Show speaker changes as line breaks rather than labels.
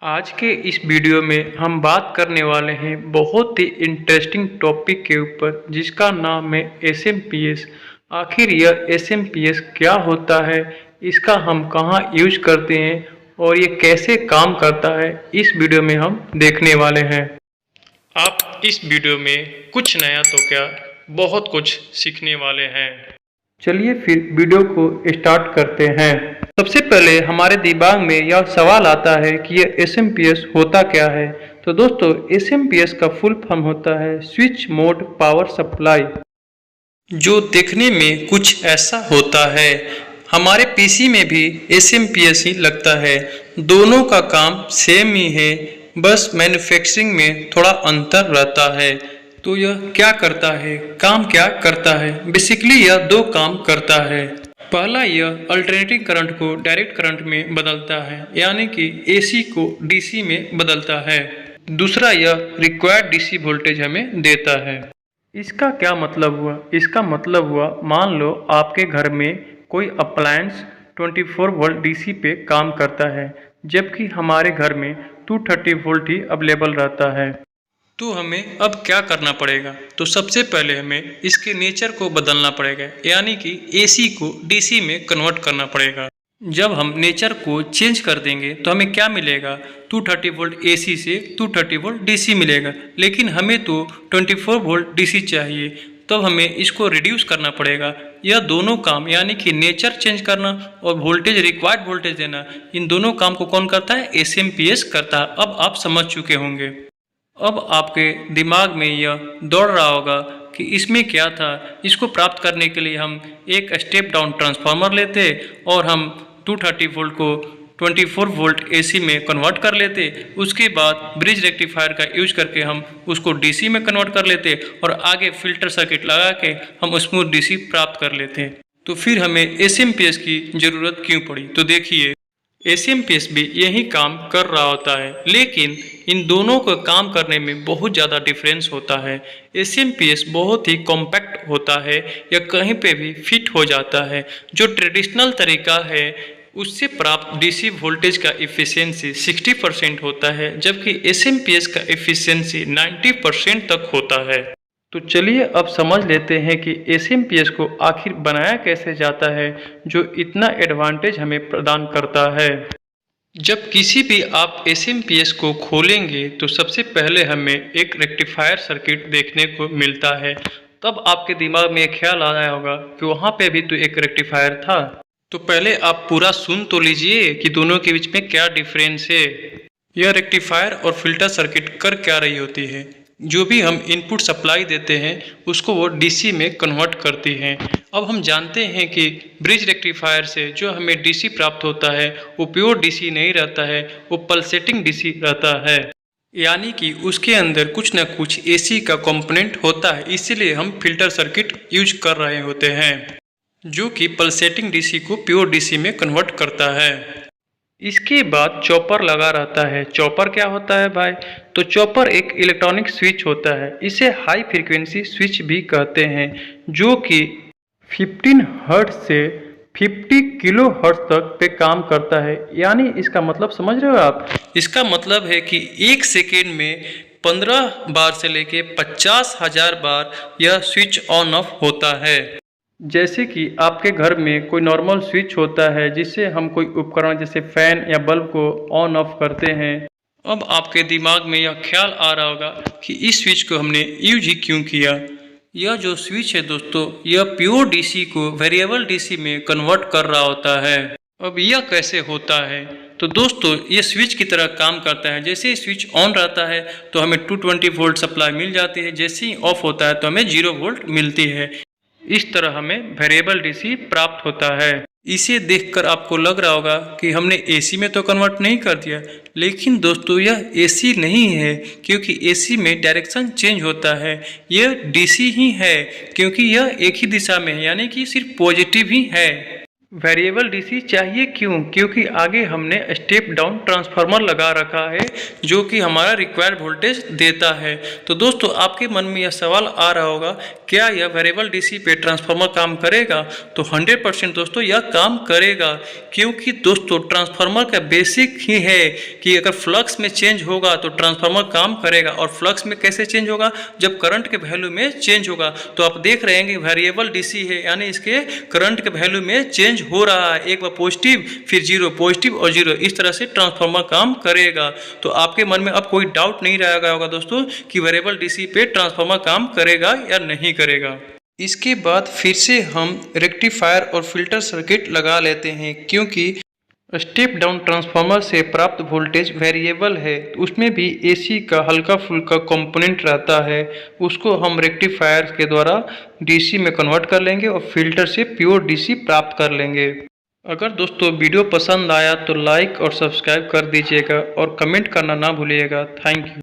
आज के इस वीडियो में हम बात करने वाले हैं बहुत ही इंटरेस्टिंग टॉपिक के ऊपर जिसका नाम है एसएमपीएस। आखिर यह एसएमपीएस क्या होता है, इसका हम कहाँ यूज करते हैं और ये कैसे काम करता है, इस वीडियो में हम देखने वाले हैं। आप इस वीडियो में कुछ नया तो क्या, बहुत कुछ सीखने वाले हैं। चलिए फिर वीडियो को स्टार्ट करते हैं। सबसे पहले हमारे दिमाग में यह सवाल आता है कि यह एसएमपीएस होता क्या है। तो दोस्तों, एसएमपीएस का फुल फॉर्म होता है स्विच मोड पावर सप्लाई, जो देखने में कुछ ऐसा होता है। हमारे पीसी में भी एसएमपीएस ही लगता है, दोनों का काम सेम ही है, बस मैन्युफैक्चरिंग में थोड़ा अंतर रहता है। तो यह क्या करता है, काम क्या करता है? बेसिकली यह दो काम करता है। पहला, यह अल्टरनेटिंग करंट को डायरेक्ट करंट में बदलता है, यानी कि एसी को डीसी में बदलता है। दूसरा, यह रिक्वायर्ड डीसी वोल्टेज हमें देता है। इसका क्या मतलब हुआ? इसका मतलब हुआ, मान लो आपके घर में कोई अप्लायंस 24 वोल्ट डीसी पे काम करता है, जबकि हमारे घर में 230 वोल्ट ही अवेलेबल रहता है। तो हमें अब क्या करना पड़ेगा? तो सबसे पहले हमें इसके नेचर को बदलना पड़ेगा, यानी कि एसी को डीसी में कन्वर्ट करना पड़ेगा। जब हम नेचर को चेंज कर देंगे तो हमें क्या मिलेगा? 230 वोल्ट एसी से 230 वोल्ट डीसी मिलेगा, लेकिन हमें तो 24 वोल्ट डीसी चाहिए, तो हमें इसको रिड्यूस करना पड़ेगा। यह दोनों काम, यानी कि नेचर चेंज करना और वोल्टेज, रिक्वायर्ड वोल्टेज देना, इन दोनों काम को कौन करता है? एसएमपीएस करता है। अब आप समझ चुके होंगे। अब आपके दिमाग में यह दौड़ रहा होगा कि इसमें क्या था। इसको प्राप्त करने के लिए हम एक स्टेप डाउन ट्रांसफार्मर लेते और हम 230 वोल्ट को 24 वोल्ट एसी में कन्वर्ट कर लेते। उसके बाद ब्रिज रेक्टिफायर का यूज करके हम उसको डीसी में कन्वर्ट कर लेते और आगे फिल्टर सर्किट लगा के हम स्मूथ डीसी प्राप्त कर लेते। तो फिर हमें एसएमपीएस की ज़रूरत क्यों पड़ी? तो देखिए, एसएमपीएस भी यही काम कर रहा होता है, लेकिन इन दोनों को काम करने में बहुत ज़्यादा डिफरेंस होता है। एसएमपीएस बहुत ही कॉम्पैक्ट होता है, या कहीं पे भी फिट हो जाता है। जो ट्रेडिशनल तरीका है उससे प्राप्त डीसी वोल्टेज का एफिशिएंसी 60% होता है, जबकि एसएमपीएस का एफिशिएंसी 90% तक होता है। तो चलिए अब समझ लेते हैं कि एसएमपीएस को आखिर बनाया कैसे जाता है, जो इतना एडवांटेज हमें प्रदान करता है। जब किसी भी आप एसएमपीएस को खोलेंगे तो सबसे पहले हमें एक रेक्टिफायर सर्किट देखने को मिलता है। तब आपके दिमाग में एक ख्याल आया होगा कि वहाँ पे भी तो एक रेक्टिफायर था। तो पहले आप पूरा सुन तो लीजिए कि दोनों के बीच में क्या डिफरेंस है। यह रेक्टिफायर और फिल्टर सर्किट कर क्या रही होती है? जो भी हम इनपुट सप्लाई देते हैं उसको वो डीसी में कन्वर्ट करती हैं। अब हम जानते हैं कि ब्रिज रेक्टिफायर से जो हमें डीसी प्राप्त होता है वो प्योर डीसी नहीं रहता है, वो पल्सेटिंग डीसी रहता है, यानी कि उसके अंदर कुछ न कुछ एसी का कंपोनेंट होता है। इसीलिए हम फिल्टर सर्किट यूज कर रहे होते हैं, जो कि पल्सेटिंग डीसी को प्योर डीसी में कन्वर्ट करता है। इसके बाद चॉपर लगा रहता है। चॉपर क्या होता है भाई? तो चॉपर एक इलेक्ट्रॉनिक स्विच होता है, इसे हाई फ्रीक्वेंसी स्विच भी कहते हैं, जो कि 15 हर्ट्ज से 50 किलो हर्ट्ज तक पे काम करता है। यानी इसका मतलब समझ रहे हो आप? इसका मतलब है कि एक सेकेंड में 15 बार से लेके 50,000 बार यह स्विच ऑन ऑफ होता है। जैसे कि आपके घर में कोई नॉर्मल स्विच होता है जिससे हम कोई उपकरण जैसे फैन या बल्ब को ऑन ऑफ करते हैं। अब आपके दिमाग में यह ख्याल आ रहा होगा कि इस स्विच को हमने यूज ही क्यों किया। यह जो स्विच है दोस्तों, यह प्योर डीसी को वेरिएबल डीसी में कन्वर्ट कर रहा होता है। अब यह कैसे होता है? तो दोस्तों, ये स्विच की तरह काम करता है। जैसे ही स्विच ऑन रहता है तो हमें 220 वोल्ट सप्लाई मिल जाती है, जैसे ही ऑफ होता है तो हमें 0 वोल्ट मिलती है। इस तरह हमें वेरिएबल डीसी प्राप्त होता है। इसे देखकर आपको लग रहा होगा कि हमने एसी में तो कन्वर्ट नहीं कर दिया, लेकिन दोस्तों यह एसी नहीं है, क्योंकि एसी में डायरेक्शन चेंज होता है। यह डीसी ही है, क्योंकि यह एक ही दिशा में है, यानी कि सिर्फ पॉजिटिव ही है। वेरिएबल डीसी चाहिए क्यों? क्योंकि आगे हमने स्टेप डाउन ट्रांसफार्मर लगा रखा है जो कि हमारा रिक्वायर्ड वोल्टेज देता है। तो दोस्तों आपके मन में यह सवाल आ रहा होगा, क्या यह वेरिएबल डीसी पे ट्रांसफार्मर काम करेगा? तो 100% दोस्तों यह काम करेगा, क्योंकि दोस्तों ट्रांसफार्मर का बेसिक ही है कि अगर फ्लक्स में चेंज होगा तो ट्रांसफार्मर काम करेगा। और फ्लक्स में कैसे चेंज होगा? जब करंट के वैल्यू में चेंज होगा। तो आप देख रहे हैं कि वेरिएबल डीसी है, यानी इसके करंट के वैल्यू में चेंज हो रहा है, एक बार पॉजिटिव फिर जीरो, पॉजिटिव और जीरो, इस तरह से ट्रांसफार्मर काम करेगा। तो आपके मन में अब कोई डाउट नहीं रहेगा होगा दोस्तों कि वेरिएबल डीसी पे ट्रांसफार्मर काम करेगा या नहीं करेगा। इसके बाद फिर से हम रेक्टिफायर और फिल्टर सर्किट लगा लेते हैं, क्योंकि स्टेप डाउन ट्रांसफार्मर से प्राप्त वोल्टेज वेरिएबल है, तो उसमें भी एसी का हल्का फुल्का कंपोनेंट रहता है, उसको हम रेक्टिफायर के द्वारा डीसी में कन्वर्ट कर लेंगे और फिल्टर से प्योर डीसी प्राप्त कर लेंगे। अगर दोस्तों वीडियो पसंद आया तो लाइक और सब्सक्राइब कर दीजिएगा और कमेंट करना ना भूलिएगा। Thank you.